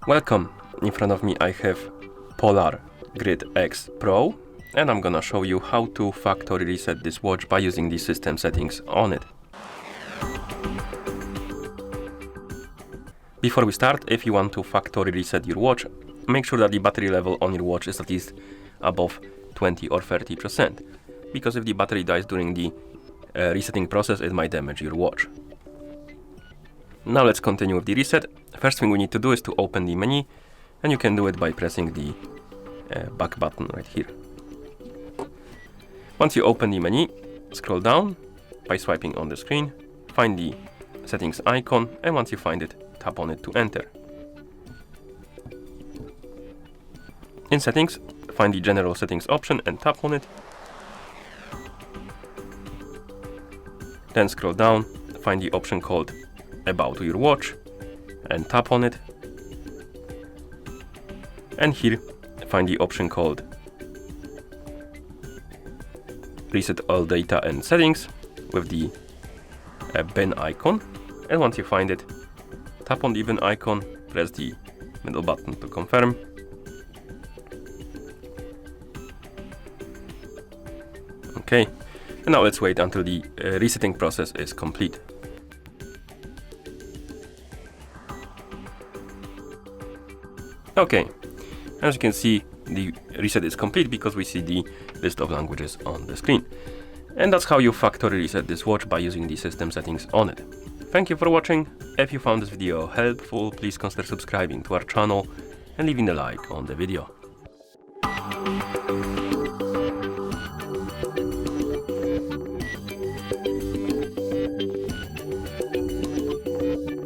Welcome! In front of me I have Polar Grid X Pro, and I'm gonna show you how to factory reset this watch by using the system settings on it. Before we start, if you want to factory reset your watch, make sure that the battery level on your watch is at least above 20 or 30%, because if the battery dies during the resetting process, it might damage your watch. Now let's continue with the reset. First thing we need to do is to open the menu, and you can do it by pressing the back button right here. Once you open the menu, scroll down by swiping on the screen, find the settings icon, and once you find it, tap on it to enter. In settings, find the general settings option and tap on it. Then scroll down, find the option called About your watch and tap on it. And here, find the option called Reset all data and settings with the bin icon. And once you find it, tap on the bin icon, press the middle button to confirm. Okay, and now let's wait until the resetting process is complete. Okay, as you can see, the reset is complete because we see the list of languages on the screen. And that's how you factory reset this watch by using the system settings on it. Thank you for watching. If you found this video helpful, please consider subscribing to our channel and leaving a like on the video.